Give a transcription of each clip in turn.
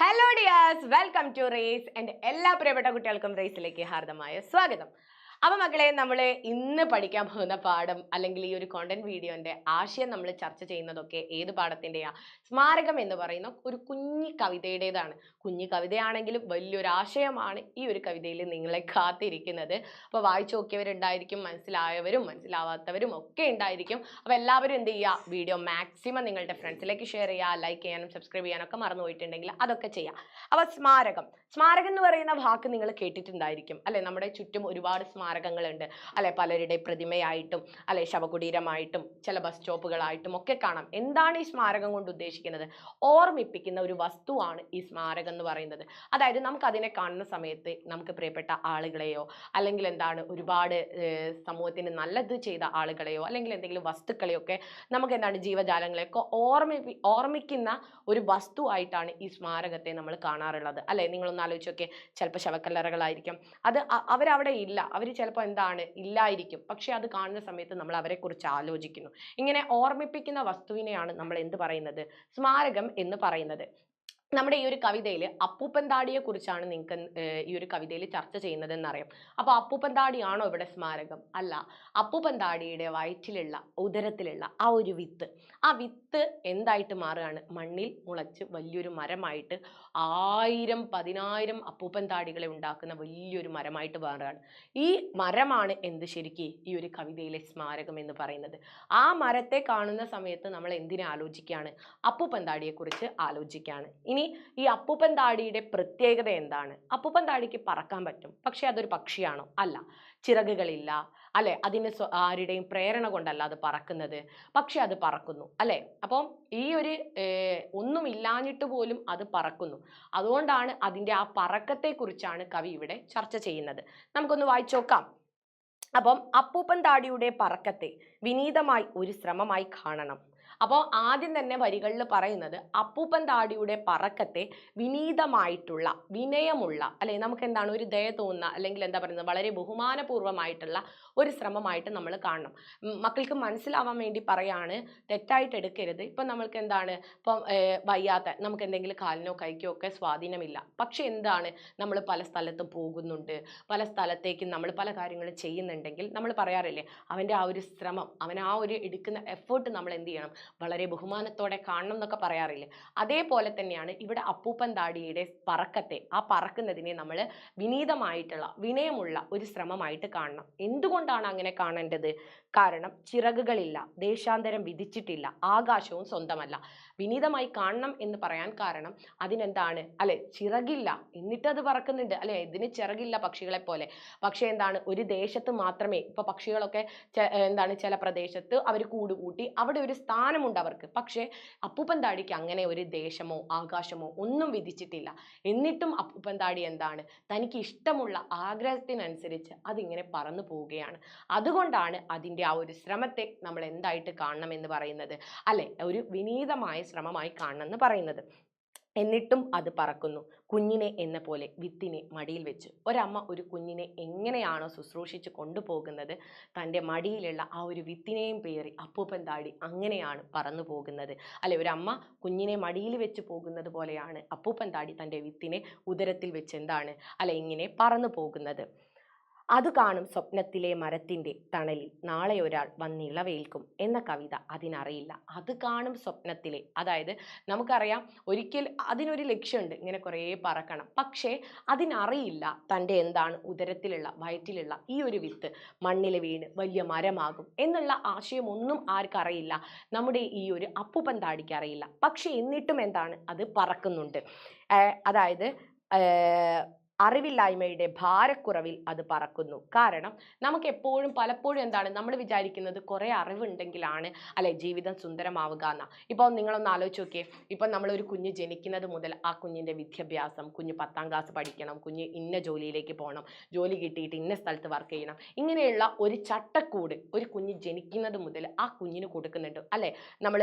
Hello dears, welcome to race. എൻ്റെ എല്ലാ പ്രിയപ്പെട്ട കുട്ടികൾക്കും റേസിലേക്ക് ഹാർദമായ സ്വാഗതം. അപ്പോൾ മക്കളെ, നമ്മൾ ഇന്ന് പഠിക്കാൻ പോകുന്ന പാഠം അല്ലെങ്കിൽ ഈ ഒരു കോണ്ടന്റ് വീഡിയോന്റെ ആശയം നമ്മൾ ചർച്ച ചെയ്യുന്നതൊക്കെ ഏത് പാഠത്തിൻ്റെയാ? സ്മാരകം എന്ന് പറയുന്ന ഒരു കുഞ്ഞി കവിതയുടേതാണ്. കുഞ്ഞി കവിതയാണെങ്കിലും വലിയൊരു ആശയമാണ് ഈ ഒരു കവിതയിൽ നിങ്ങളെ കാത്തിരിക്കുന്നത്. അപ്പോൾ വായിച്ചു നോക്കിയവരുണ്ടായിരിക്കും, മനസ്സിലായവരും മനസ്സിലാവാത്തവരും ഒക്കെ ഉണ്ടായിരിക്കും. അപ്പോൾ എല്ലാവരും എന്ത് ചെയ്യുക, വീഡിയോ മാക്സിമം നിങ്ങളുടെ ഫ്രണ്ട്സിലേക്ക് ഷെയർ ചെയ്യുക, ലൈക്ക് ചെയ്യാനും സബ്സ്ക്രൈബ് ചെയ്യാനൊക്കെ മറന്നു പോയിട്ടുണ്ടെങ്കിൽ അതൊക്കെ ചെയ്യുക. അപ്പോൾ സ്മാരകം എന്ന് പറയുന്ന വാക്ക് നിങ്ങൾ കേട്ടിട്ടുണ്ടായിരിക്കും അല്ലെ? നമ്മുടെ ചുറ്റും ഒരുപാട് സ്മാരകങ്ങളുണ്ട് അല്ലെ? പലരുടെ പ്രതിമയായിട്ടും അല്ലെ ശവകുടീരമായിട്ടും ചില ബസ് സ്റ്റോപ്പുകളായിട്ടും ഒക്കെ കാണാം. എന്താണ് ഈ സ്മാരകം കൊണ്ട് ഉദ്ദേശിക്കുന്നത്? ഓർമ്മിപ്പിക്കുന്ന ഒരു വസ്തുവാണ് ഈ സ്മാരകം എന്ന് പറയുന്നത്. അതായത് നമുക്ക് അതിനെ കാണുന്ന സമയത്ത് നമുക്ക് പ്രിയപ്പെട്ട ആളുകളെയോ അല്ലെങ്കിൽ എന്താണ് ഒരുപാട് സമൂഹത്തിന് നല്ലത് ചെയ്ത ആളുകളെയോ അല്ലെങ്കിൽ എന്തെങ്കിലും വസ്തുക്കളെയോ ഒക്കെ നമുക്ക് എന്താണ് ജീവജാലങ്ങളെയൊക്കെ ഓർമ്മിക്കുന്ന ഒരു വസ്തുവായിട്ടാണ് ഈ സ്മാരകത്തെ നമ്മൾ കാണാറുള്ളത് അല്ലെ? നിങ്ങളൊന്ന് ആലോചിച്ചൊക്കെ, ചിലപ്പോൾ ശവക്കല്ലറകളായിരിക്കും, അത് അവരവിടെ ഇല്ല, അവർ ചിലപ്പോൾ എന്താണ് ഇല്ലായിരിക്കും, പക്ഷെ അത് കാണുന്ന സമയത്ത് നമ്മൾ അവരെ കുറിച്ച് ആലോചിക്കുന്നു. ഇങ്ങനെ ഓർമ്മിപ്പിക്കുന്ന വസ്തുവിനെയാണ് നമ്മൾ എന്ത് പറയുന്നത്? സ്മാരകം എന്ന് പറയുന്നത്. നമ്മുടെ ഈ ഒരു കവിതയിൽ അപ്പൂപ്പൻ താടിയെ കുറിച്ചാണ് നിങ്ങൾക്ക് ഈ ഒരു കവിതയിൽ ചർച്ച ചെയ്യുന്നത് എന്നറിയാം. അപ്പോൾ അപ്പൂപ്പൻ താടിയാണോ ഇവിടെ സ്മാരകം? അല്ല. അപ്പൂപ്പൻ താടിയുടെ വയറ്റിലുള്ള ഉദരത്തിലുള്ള ആ ഒരു വിത്ത്, ആ വിത്ത് എന്തായിട്ട് മാറുകയാണ്? മണ്ണിൽ മുളച്ച് വലിയൊരു മരമായിട്ട് 1000-10,000 അപ്പൂപ്പൻ താടികളെ ഉണ്ടാക്കുന്ന വലിയൊരു മരമായിട്ട് മാറുകയാണ്. ഈ മരമാണ് എന്ത് ശരിക്ക് ഈ ഒരു കവിതയിലെ സ്മാരകം എന്ന് പറയുന്നത്. ആ മരത്തെ കാണുന്ന സമയത്ത് നമ്മൾ എന്തിനെ ആലോചിക്കുകയാണ്? അപ്പൂപ്പൻ താടിയെ കുറിച്ച് ആലോചിക്കുകയാണ്. ഇനി ഈ അപ്പൂപ്പൻ താടിയുടെ പ്രത്യേകത എന്താണ്? അപ്പൂപ്പൻ താടിക്ക് പറക്കാൻ പറ്റും, പക്ഷെ അതൊരു പക്ഷിയാണോ? അല്ല. ചിറകുകളില്ല അല്ലെ? അതിന് ആരുടെയും പ്രേരണ കൊണ്ടല്ല അത് പറക്കുന്നത്, പക്ഷെ അത് പറക്കുന്നു അല്ലെ? അപ്പം ഈ ഒരു ഒന്നും ഇല്ലാഞ്ഞിട്ട് പോലും അത് പറക്കുന്നു. അതുകൊണ്ടാണ് അതിൻ്റെ ആ പറക്കത്തെ കുറിച്ചാണ് കവി ഇവിടെ ചർച്ച ചെയ്യുന്നത്. നമുക്കൊന്ന് വായിച്ചു നോക്കാം. അപ്പം അപ്പൂപ്പൻ താടിയുടെ പറക്കത്തെ വിനീതമായി ഒരു ശ്രമമായി കാണണം. അപ്പോൾ ആദ്യം തന്നെ വരികളിൽ പറയുന്നത് അപ്പൂപ്പൻ താടിയുടെ പറക്കത്തെ വിനീതമായിട്ടുള്ള, വിനയമുള്ള അല്ലെ, നമുക്ക് എന്താണ് ഒരു ദയ തോന്നുന്ന അല്ലെങ്കിൽ എന്താ പറയുന്നത് വളരെ ബഹുമാനപൂർവ്വമായിട്ടുള്ള ഒരു ശ്രമമായിട്ട് നമ്മൾ കാണണം. മക്കൾക്ക് മനസ്സിലാവാൻ വേണ്ടി പറയാണ്, തെറ്റായിട്ട് എടുക്കരുത്. ഇപ്പം നമ്മൾക്ക് എന്താണ്, ഇപ്പം വയ്യാത്ത, നമുക്ക് എന്തെങ്കിലും കാലിനോ കൈക്കോ ഒക്കെ സ്വാധീനമില്ല, പക്ഷെ എന്താണ് നമ്മൾ പല സ്ഥലത്തും പോകുന്നുണ്ട്, പല സ്ഥലത്തേക്കും നമ്മൾ പല കാര്യങ്ങളും ചെയ്യുന്നുണ്ടെങ്കിൽ നമ്മൾ പറയാറില്ലേ, അവൻ്റെ ആ ഒരു ശ്രമം, അവൻ ആ ഒരു എടുക്കുന്ന എഫേർട്ട് നമ്മൾ എന്ത് ചെയ്യണം, വളരെ ബഹുമാനത്തോടെ കാണണം എന്നൊക്കെ പറയാറില്ലേ? അതേപോലെ തന്നെയാണ് ഇവിടെ അപ്പൂപ്പൻ താടിയുടെ പറക്കത്തെ, ആ പറക്കുന്നതിനെ നമ്മൾ വിനീതമായിട്ടുള്ള, വിനയമുള്ള ഒരു ശ്രമമായിട്ട് കാണണം. എന്തുകൊണ്ടാണ് അങ്ങനെ കാണേണ്ടത്? കാരണം ചിറകുകളില്ല, ദേശാന്തരം വിധിച്ചിട്ടില്ല, ആകാശവും സ്വന്തമല്ല. വിനീതമായി കാണണം എന്ന് പറയാൻ കാരണം അതിനെന്താണ് അല്ലെ? ചിറകില്ല, എന്നിട്ട് അത് പറക്കുന്നുണ്ട് അല്ലെ? ഇതിന് ചിറകില്ല പക്ഷികളെ പോലെ, പക്ഷെ എന്താണ് ഒരു ദേശത്ത് മാത്രമേ, ഇപ്പൊ പക്ഷികളൊക്കെ എന്താണ് ചില പ്രദേശത്ത് അവർ കൂടുകൂട്ടി അവിടെ ഒരു സ്ഥാനമുണ്ട് അവർക്ക്, പക്ഷെ അപ്പൂപ്പൻ താടിക്ക് അങ്ങനെ ഒരു ദേശമോ ആകാശമോ ഒന്നും വിധിച്ചിട്ടില്ല. എന്നിട്ടും അപ്പൂപ്പൻ താടി എന്താണ്, തനിക്ക് ഇഷ്ടമുള്ള ആഗ്രഹത്തിനനുസരിച്ച് അതിങ്ങനെ പറന്നു പോവുകയാണ്. അതുകൊണ്ടാണ് അതിൻ്റെ ആ ഒരു ശ്രമത്തെ നമ്മൾ എന്തായിട്ട് കാണണം എന്ന് പറയുന്നത് അല്ലെ? ഒരു വിനീതമായ ശ്രമമായി കാണണം എന്ന് പറയുന്നത്. എന്നിട്ടും അത് പറക്കുന്നു. കുഞ്ഞിനെ എന്ന പോലെ വിത്തിനെ മടിയിൽ വെച്ച്. ഒരമ്മ ഒരു കുഞ്ഞിനെ എങ്ങനെയാണോ ശുശ്രൂഷിച്ച് കൊണ്ടുപോകുന്നത്, തൻ്റെ മടിയിലുള്ള ആ ഒരു വിത്തിനെയും പേറി അപ്പൂപ്പൻ താടി അങ്ങനെയാണ് പറന്നു പോകുന്നത് അല്ലെ? ഒരമ്മ കുഞ്ഞിനെ മടിയിൽ വെച്ച് പോകുന്നത് പോലെയാണ് അപ്പൂപ്പൻ താടി തൻ്റെ വിത്തിനെ ഉദരത്തിൽ വെച്ച് എന്താണ് അല്ലെ ഇങ്ങനെ പറന്നു പോകുന്നത്. അത് കാണും സ്വപ്നത്തിലെ മരത്തിൻ്റെ തണലിൽ നാളെ ഒരാൾ വന്നിളവേൽക്കും എന്ന കവിത അതിനറിയില്ല. അത് കാണും സ്വപ്നത്തിലെ, അതായത് നമുക്കറിയാം ഒരിക്കൽ അതിനൊരു ലക്ഷ്യമുണ്ട്, ഇങ്ങനെ കുറേ പറക്കണം, പക്ഷേ അതിനറിയില്ല തൻ്റെ എന്താണ് ഉദരത്തിലുള്ള, വയറ്റിലുള്ള ഈ ഒരു വിത്ത് മണ്ണിൽ വീണ് വലിയ മരമാകും എന്നുള്ള ആശയം ഒന്നും ആർക്കറിയില്ല. നമ്മുടെ ഈ ഒരു അപ്പൂപ്പൻ താടിക്ക് അറിയില്ല. പക്ഷെ എന്നിട്ടും എന്താണ്, അത് പറക്കുന്നുണ്ട്. അതായത് അറിവില്ലായ്മയുടെ ഭാരക്കുറവിൽ അത് പറക്കുന്നു. കാരണം നമുക്ക് എപ്പോഴും പലപ്പോഴും എന്താണ് നമ്മൾ വിചാരിക്കുന്നത്, കുറേ അറിവുണ്ടെങ്കിലാണ് അല്ലെ ജീവിതം സുന്ദരമാവുക എന്നാ. ഇപ്പോൾ നിങ്ങളൊന്ന് ആലോചിച്ച് നോക്കിയേ, ഇപ്പം നമ്മളൊരു കുഞ്ഞ് ജനിക്കുന്നത് മുതൽ ആ കുഞ്ഞിൻ്റെ വിദ്യാഭ്യാസം, കുഞ്ഞ് 10ാം ക്ലാസ് പഠിക്കണം, കുഞ്ഞ് ഇന്ന ജോലിയിലേക്ക് പോകണം, ജോലി കിട്ടിയിട്ട് ഇന്ന സ്ഥലത്ത് വർക്ക് ചെയ്യണം, ഇങ്ങനെയുള്ള ഒരു ചട്ടക്കൂട് ഒരു കുഞ്ഞ് ജനിക്കുന്നത് മുതൽ ആ കുഞ്ഞിന് കൊടുക്കുന്നുണ്ട് അല്ലെ?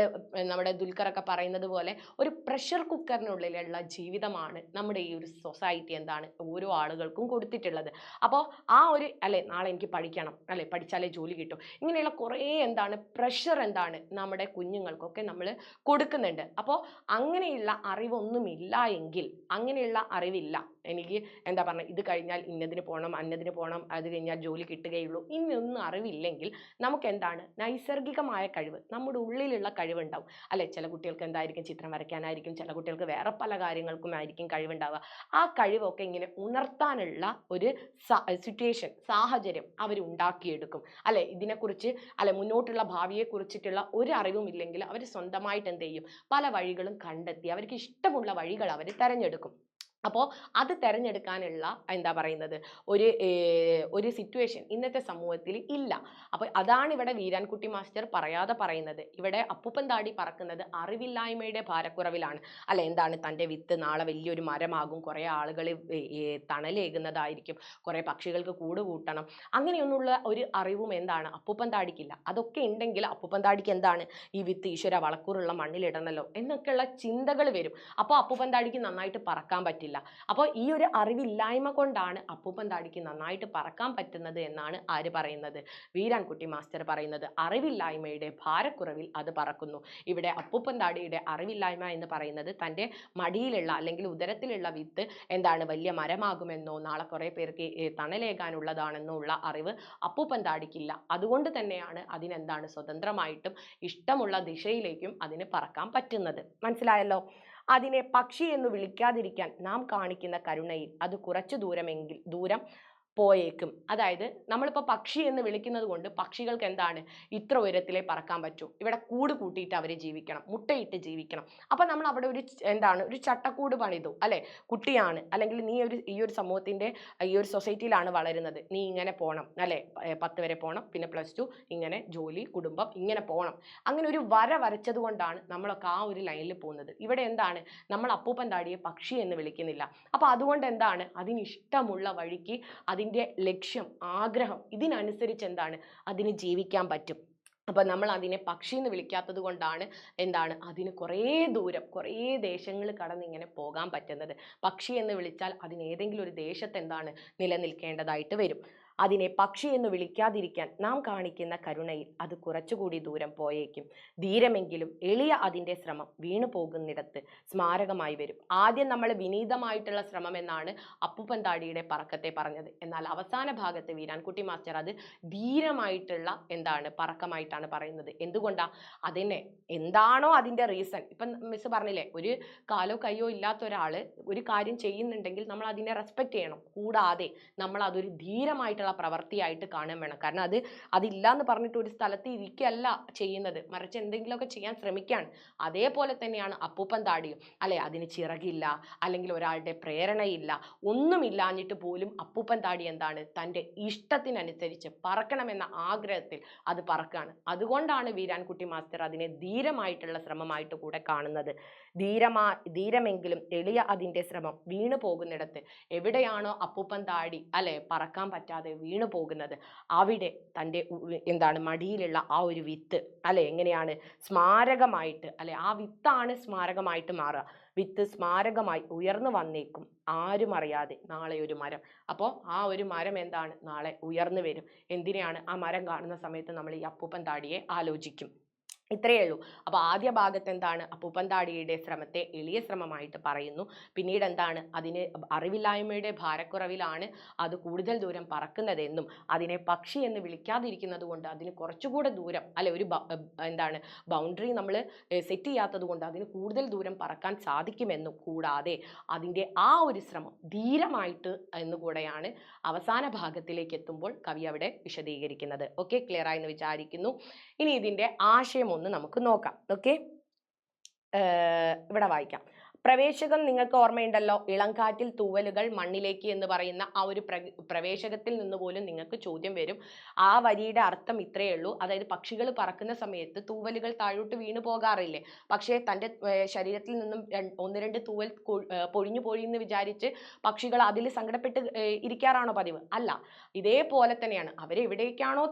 നമ്മുടെ ദുൽഖറൊക്കെ പറയുന്നത് പോലെ ഒരു പ്രഷർ കുക്കറിനുള്ളിലുള്ള ജീവിതമാണ് നമ്മുടെ ഈ ഒരു സൊസൈറ്റി എന്താണ് ഓരോ ആളുകൾക്കും കൊടുത്തിട്ടുള്ളത്. അപ്പോൾ ആ ഒരു അല്ലെ നാളെ എനിക്ക് പഠിക്കണം, അല്ലെ പഠിച്ചാലേ ജോലി കിട്ടും, ഇങ്ങനെയുള്ള കുറേ എന്താണ് പ്രഷർ എന്താണ് നമ്മുടെ കുഞ്ഞുങ്ങൾക്കൊക്കെ നമ്മൾ കൊടുക്കുന്നുണ്ട്. അപ്പോൾ അങ്ങനെയുള്ള അറിവൊന്നുമില്ല എങ്കിൽ, അങ്ങനെയുള്ള അറിവില്ല എനിക്ക് എന്താ പറഞ്ഞ ഇത് കഴിഞ്ഞാൽ ഇന്നതിന് പോകണം, അന്നതിന് പോകണം, അത് കഴിഞ്ഞാൽ ജോലി കിട്ടുകയുള്ളൂ, ഇന്നൊന്നും അറിവില്ലെങ്കിൽ നമുക്ക് എന്താണ് നൈസർഗികമായ കഴിവ്, നമ്മുടെ ഉള്ളിലുള്ള കഴിവുണ്ടാവും അല്ലെ. ചില കുട്ടികൾക്ക് എന്തായിരിക്കും ചിത്രം വരയ്ക്കാനായിരിക്കും, ചില കുട്ടികൾക്ക് വേറെ പല കാര്യങ്ങൾക്കും ആയിരിക്കും കഴിവുണ്ടാവുക. ആ കഴിവൊക്കെ ഇങ്ങനെ ഉണർത്താനുള്ള ഒരു സിറ്റുവേഷൻ, സാഹചര്യം അവർ ഉണ്ടാക്കിയെടുക്കും അല്ലെ. ഇതിനെക്കുറിച്ച് അല്ലെ മുന്നോട്ടുള്ള ഭാവിയെ കുറിച്ചിട്ടുള്ള ഒരു അറിവും ഇല്ലെങ്കിൽ അവർ സ്വന്തമായിട്ട് എന്ത് ചെയ്യും, പല വഴികളും കണ്ടെത്തി അവർക്ക് ഇഷ്ടമുള്ള വഴികൾ അവർ തിരഞ്ഞെടുക്കും. അപ്പോൾ അത് തിരഞ്ഞെടുക്കാനുള്ള എന്താ പറയുന്നത് ഒരു സിറ്റുവേഷൻ ഇന്നത്തെ സമൂഹത്തിൽ ഇല്ല. അപ്പോൾ അതാണ് ഇവിടെ വീരാൻകുട്ടി മാസ്റ്റർ പറയാതെ പറയുന്നത്. ഇവിടെ അപ്പൂപ്പൻ താടി പറക്കുന്നത് അറിവില്ലായ്മയുടെ ഭാരക്കുറവിലാണ് അല്ലെ. എന്താണ് തൻ്റെ വിത്ത് നാളെ വലിയൊരു മരമാകും, കുറേ ആളുകൾ തണലേകുന്നതായിരിക്കും, കുറേ പക്ഷികൾക്ക് കൂട് കൂട്ടണം, അങ്ങനെയൊന്നുള്ള ഒരു അറിവും എന്താണ് അപ്പൂപ്പൻ താടിക്കില്ല. അതൊക്കെ ഉണ്ടെങ്കിൽ അപ്പൂപ്പൻ താടിക്ക് എന്താണ് ഈ വിത്ത് ഈശ്വര വളക്കൂറുള്ള മണ്ണിലിടണമല്ലോ എന്നൊക്കെയുള്ള ചിന്തകൾ വരും. അപ്പോൾ അപ്പൂപ്പൻ താടിക്ക് നന്നായിട്ട് പറക്കാൻ പറ്റില്ല. അപ്പോൾ ഈ ഒരു അറിവില്ലായ്മ കൊണ്ടാണ് അപ്പൂപ്പൻ താടിക്ക് നന്നായിട്ട് പറക്കാൻ പറ്റുന്നത് എന്നാണ് ആര് പറയുന്നത്, വീരാൻകുട്ടി മാസ്റ്റർ പറയുന്നത്. അറിവില്ലായ്മയുടെ ഭാരക്കുറവിൽ അത് പറക്കുന്നു. ഇവിടെ അപ്പൂപ്പൻ താടിയുടെ അറിവില്ലായ്മ എന്ന് പറയുന്നത് തൻ്റെ മടിയിലുള്ള അല്ലെങ്കിൽ ഉദരത്തിലുള്ള വിത്ത് എന്താണ് വലിയ മരമാകുമെന്നോ നാളെ കുറേ പേർക്ക് തണലേകാനുള്ളതാണെന്നോ ഉള്ള അറിവ് അപ്പൂപ്പൻ താടിക്കില്ല. അതുകൊണ്ട് തന്നെയാണ് അതിനെന്താണ് സ്വതന്ത്രമായിട്ടും ഇഷ്ടമുള്ള ദിശയിലേക്കും അതിന് പറക്കാൻ പറ്റുന്നത്. മനസ്സിലായല്ലോ. അതിനെ പക്ഷി എന്ന് വിളിക്കാതിരിക്കാൻ നാം കാണിക്കുന്ന കരുണയിൽ അത് കുറച്ചു ദൂരം പോയേക്കും. അതായത് നമ്മളിപ്പോൾ പക്ഷി എന്ന് വിളിക്കുന്നത് കൊണ്ട് പക്ഷികൾക്ക് എന്താണ് ഇത്ര ഉയരത്തിലേ പറക്കാൻ പറ്റൂ, ഇവിടെ കൂട് കൂട്ടിയിട്ട് അവർ ജീവിക്കണം, മുട്ടയിട്ട് ജീവിക്കണം. അപ്പം നമ്മൾ അവിടെ ഒരു ചട്ടക്കൂട് പണിതു അല്ലെ. കുട്ടിയാണ് അല്ലെങ്കിൽ നീ ഈ ഒരു സമൂഹത്തിൻ്റെ ഈ ഒരു സൊസൈറ്റിയിലാണ് വളരുന്നത്, നീ ഇങ്ങനെ പോകണം അല്ലെ, 10 വരെ പോകണം, പിന്നെ +2 ഇങ്ങനെ ജോലി കുടുംബം ഇങ്ങനെ പോകണം. അങ്ങനെ ഒരു വര വരച്ചത് കൊണ്ടാണ് നമ്മളൊക്കെ ആ ഒരു ലൈനിൽ പോകുന്നത്. ഇവിടെ എന്താണ് നമ്മൾ അപ്പൂപ്പൻ താടിയെ പക്ഷി എന്ന് വിളിക്കുന്നില്ല. അപ്പോൾ അതുകൊണ്ട് എന്താണ് അതിനിഷ്ടമുള്ള വഴിക്ക് അതിൻ്റെ ലക്ഷ്യം, ആഗ്രഹം ഇതിനനുസരിച്ച് എന്താണ് അതിന് ജീവിക്കാൻ പറ്റും. അപ്പോൾ നമ്മൾ അതിനെ പക്ഷി എന്ന് വിളിക്കാത്തത് കൊണ്ടാണ് എന്താണ് അതിന് കുറേ ദൂരം കുറേ ദേശങ്ങൾ കടന്ന് ഇങ്ങനെ പോകാൻ പറ്റുന്നത്. പക്ഷി എന്ന് വിളിച്ചാൽ അതിന് ഏതെങ്കിലും ഒരു ദേശത്ത് എന്താണ് നിലനിൽക്കേണ്ടതായിട്ട് വരും. അതിനെ പക്ഷി എന്ന് വിളിക്കാതിരിക്കാൻ നാം കാണിക്കുന്ന കരുണയിൽ അത് കുറച്ചുകൂടി ദൂരം പോയേക്കും. ധീരമെങ്കിലും എളിയ അതിൻ്റെ ശ്രമം വീണു പോകുന്നിടത്ത് സ്മാരകമായി വരും. ആദ്യം നമ്മൾ വിനീതമായിട്ടുള്ള ശ്രമം എന്നാണ് അപ്പൂപ്പൻ താടിയുടെ പറക്കത്തെ പറഞ്ഞത്. എന്നാൽ അവസാന ഭാഗത്ത് വീരാൻകുട്ടി മാസ്റ്റർ അത് ധീരമായിട്ടുള്ള എന്താണ് പറക്കമായിട്ടാണ് പറയുന്നത്. എന്തുകൊണ്ടാ? അതിനെ എന്താണോ അതിൻ്റെ റീസൺ, ഇപ്പം മിസ് പറഞ്ഞില്ലേ, ഒരു കാലോ കയ്യോ ഇല്ലാത്ത ഒരാൾ ഒരു കാര്യം ചെയ്യുന്നുണ്ടെങ്കിൽ നമ്മൾ അതിനെ റെസ്പെക്ട് ചെയ്യണം. കൂടാതെ നമ്മൾ അതൊരു ധീരമായിട്ടുള്ള പ്രവൃത്തിയായിട്ട് കാണാൻ വേണം. കാരണം അതില്ല എന്ന് പറഞ്ഞിട്ട് ഒരു സ്ഥലത്ത് ഇരിക്കല്ല ചെയ്യുന്നത്, മറിച്ച് എന്തെങ്കിലുമൊക്കെ ചെയ്യാൻ ശ്രമിക്കുകയാണ്. അതേപോലെ തന്നെയാണ് അപ്പൂപ്പൻ താടിയും അല്ലെ. അതിന് ചിറകില്ല അല്ലെങ്കിൽ ഒരാളുടെ പ്രേരണയില്ല, ഒന്നുമില്ലാഞ്ഞിട്ട് പോലും അപ്പൂപ്പൻ താടി എന്താണ് തൻ്റെ ഇഷ്ടത്തിനനുസരിച്ച് പറക്കണമെന്ന ആഗ്രഹത്തിൽ അത് പറക്കാണ്. അതുകൊണ്ടാണ് വീരാൻകുട്ടി മാസ്റ്റർ അതിനെ ധീരമായിട്ടുള്ള ശ്രമമായിട്ട് കൂടെ കാണുന്നത്. ധീരമെങ്കിലും എളിയ അതിൻ്റെ ശ്രമം വീണു പോകുന്നിടത്ത്, എവിടെയാണോ അപ്പൂപ്പൻ താടി അല്ലെ പറക്കാൻ പറ്റാതെ വീണു പോകുന്നത്, അവിടെ തൻ്റെ എന്താണ് മടിയിലുള്ള ആ ഒരു വിത്ത് അല്ലെ എങ്ങനെയാണ് സ്മാരകമായിട്ട് അല്ലെ, ആ വിത്താണ് സ്മാരകമായിട്ട് മാറുക. വിത്ത് സ്മാരകമായി ഉയർന്നു വന്നേക്കും, ആരും അറിയാതെ നാളെ ഒരു മരം. അപ്പോൾ ആ ഒരു മരം എന്താണ് നാളെ ഉയർന്നു വരും. എന്തിനാണ് ആ മരം കാണുന്ന സമയത്ത് നമ്മൾ ഈ അപ്പൂപ്പൻ താടിയെ ആലോചിക്കും. ഇത്രയേ ഉള്ളൂ. അപ്പോൾ ആദ്യ ഭാഗത്ത് എന്താണ് അപ്പൂപ്പൻ താടിയുടെ ശ്രമത്തെ എളിയ ശ്രമമായിട്ട് പറയുന്നു. പിന്നീട് എന്താണ് അതിന് അറിവില്ലായ്മയുടെ ഭാരക്കുറവിലാണ് അത് കൂടുതൽ ദൂരം പറക്കുന്നതെന്നും അതിനെ പക്ഷി എന്ന് വിളിക്കാതിരിക്കുന്നത് കൊണ്ട് അതിന് കുറച്ചുകൂടെ ദൂരം അല്ലെ ഒരു എന്താണ് ബൗണ്ടറി നമ്മൾ സെറ്റ് ചെയ്യാത്തത് കൊണ്ട് അതിന് കൂടുതൽ ദൂരം പറക്കാൻ സാധിക്കുമെന്നും, കൂടാതെ അതിൻ്റെ ആ ഒരു ശ്രമം ധീരമായിട്ട് എന്നുകൂടെയാണ് അവസാന ഭാഗത്തിലേക്ക് എത്തുമ്പോൾ കവി അവിടെ വിശദീകരിക്കുന്നത്. ഓക്കെ, ക്ലിയർ ആയി എന്ന് വിചാരിക്കുന്നു. ഇനി ഇതിൻ്റെ ആശയം ഒന്ന് നമുക്ക് നോക്കാം. ഓക്കെ, ഇവിടെ വായിക്കാം. പ്രവേശകം നിങ്ങൾക്ക് ഓർമ്മയുണ്ടല്ലോ, ഇളംകാറ്റിൽ തൂവലുകൾ മണ്ണിലേക്ക് എന്ന് പറയുന്ന ആ ഒരു പ്രവേശകത്തിൽ നിന്ന് പോലും നിങ്ങൾക്ക് ചോദ്യം വരും. ആ വരിയുടെ അർത്ഥം ഇത്രയേ ഉള്ളൂ. അതായത് പക്ഷികൾ പറക്കുന്ന സമയത്ത് തൂവലുകൾ താഴോട്ട് വീണു പോകാറില്ലേ, പക്ഷേ തൻ്റെ ശരീരത്തിൽ നിന്നും 1-2 തൂവൽ പൊഴിഞ്ഞു പോയി എന്ന് വിചാരിച്ച് പക്ഷികൾ അതിൽ സങ്കടപ്പെട്ട് ഇരിക്കാറാണോ പതിവ്? അല്ല. ഇതേപോലെ തന്നെയാണ് അവരെവിടേക്കാണോ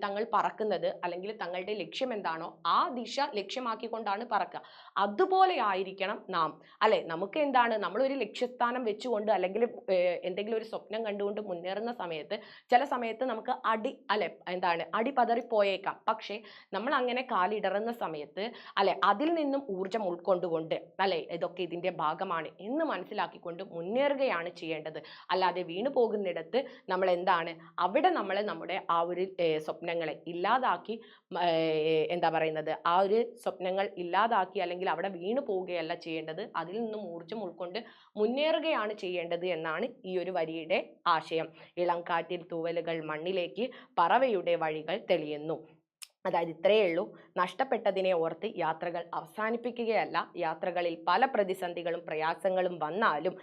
തങ്ങൾ പറക്കുന്നത് അല്ലെങ്കിൽ തങ്ങളുടെ ലക്ഷ്യം എന്താണോ ആ ദിശ ലക്ഷ്യമാക്കിക്കൊണ്ടാണ് പറക്കുക. അതുപോലെ ആയിരിക്കണം നാം. അല്ലെ, നമുക്ക് എന്താണ്, നമ്മളൊരു ലക്ഷ്യസ്ഥാനം വെച്ചുകൊണ്ട് അല്ലെങ്കിൽ എന്തെങ്കിലും ഒരു സ്വപ്നം കണ്ടുകൊണ്ട് മുന്നേറുന്ന സമയത്ത് ചില സമയത്ത് നമുക്ക് അടി പതറിപ്പോയേക്കാം. പക്ഷേ നമ്മൾ അങ്ങനെ കാലിടറുന്ന സമയത്ത് അതിൽ നിന്നും ഊർജം ഉൾക്കൊണ്ടുകൊണ്ട് ഇതൊക്കെ ഇതിന്റെ ഭാഗമാണ് എന്ന് മനസ്സിലാക്കിക്കൊണ്ട് മുന്നേറുകയാണ് ചെയ്യേണ്ടത്. അല്ലാതെ വീണു പോകുന്നിടത്ത് നമ്മൾ എന്താണ് അവിടെ നമ്മൾ നമ്മുടെ ആ ഒരു സ്വപ്നങ്ങളെ ഇല്ലാതാക്കി ആ ഒരു സ്വപ്നങ്ങൾ ഇല്ലാതാക്കി അല്ലെങ്കിൽ അവിടെ വീണു പോവുകയല്ല ചെയ്യേണ്ടത്. അതിൽ നിന്നും ഊർജം ഉൾക്കൊണ്ട് മുന്നേറുകയാണ് ചെയ്യേണ്ടത് എന്നാണ് ഈ ഒരു വരിയുടെ ആശയം. ഇളം കാറ്റിൽ തൂവലുകൾ മണ്ണിലേക്ക് പറവയുടെ വഴികൾ തെളിയുന്നു. അതായത് ഇത്രയേ ഉള്ളൂ. നഷ്ടപ്പെട്ടതിനെ ഓർത്ത് യാത്രകൾ അവസാനിപ്പിക്കുകയല്ല. യാത്രകളിൽ പല പ്രതിസന്ധികളും പ്രയാസങ്ങളും വന്നാലും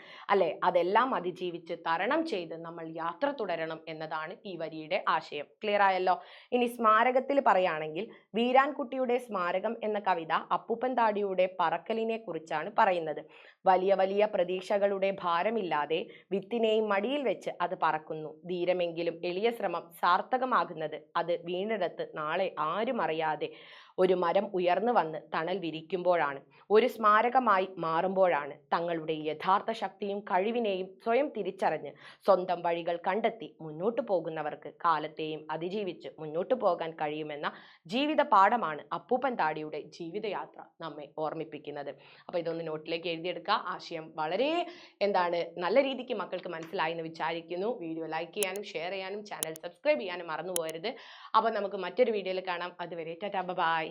അതെല്ലാം അതിജീവിച്ച് തരണം ചെയ്ത് നമ്മൾ യാത്ര തുടരണം എന്നതാണ് ഈ വരിയുടെ ആശയം. ക്ലിയർ ആയല്ലോ? ഇനി സ്മാരകത്തിൽ പറയുകയാണെങ്കിൽ വീരാൻകുട്ടിയുടെ സ്മാരകം എന്ന കവിത അപ്പൂപ്പൻ താടിയുടെ പറക്കലിനെ കുറിച്ചാണ് പറയുന്നത്. വലിയ വലിയ പ്രതീക്ഷകളുടെ ഭാരമില്ലാതെ വിത്തിനെയും മടിയിൽ വെച്ച് അത് പറക്കുന്നു. ധീരമെങ്കിലും എളിയ ശ്രമം സാർത്ഥകമാകുന്നത് അത് വീണിടത്ത് നാളെ ആരും അറിയാതെ ഒരു മരം ഉയർന്നു വന്ന് തണൽ വിരിക്കുമ്പോഴാണ്, ഒരു സ്മാരകമായി മാറുമ്പോഴാണ്. തങ്ങളുടെ യഥാർത്ഥ ശക്തിയും കഴിവിനെയും സ്വയം തിരിച്ചറിഞ്ഞ് സ്വന്തം വഴികൾ കണ്ടെത്തി മുന്നോട്ട് പോകുന്നവർക്ക് കാലത്തെയും അതിജീവിച്ച് മുന്നോട്ട് പോകാൻ കഴിയുമെന്ന ജീവിത പാഠമാണ് അപ്പൂപ്പൻ താടിയുടെ ജീവിതയാത്ര നമ്മെ ഓർമ്മിപ്പിക്കുന്നത്. അപ്പോൾ ഇതൊന്ന് നോട്ടിലേക്ക് എഴുതിയെടുക്കുക. ആശയം വളരെ നല്ല രീതിക്ക് മക്കൾക്ക് മനസ്സിലായി എന്ന് വിചാരിക്കുന്നു. വീഡിയോ ലൈക്ക് ചെയ്യാനും ഷെയർ ചെയ്യാനും ചാനൽ സബ്സ്ക്രൈബ് ചെയ്യാനും മറന്നു പോകരുത്. അപ്പോൾ നമുക്ക് മറ്റൊരു വീഡിയോയിൽ കാണാം. അതുവരെ ടാറ്റാ ബൈ.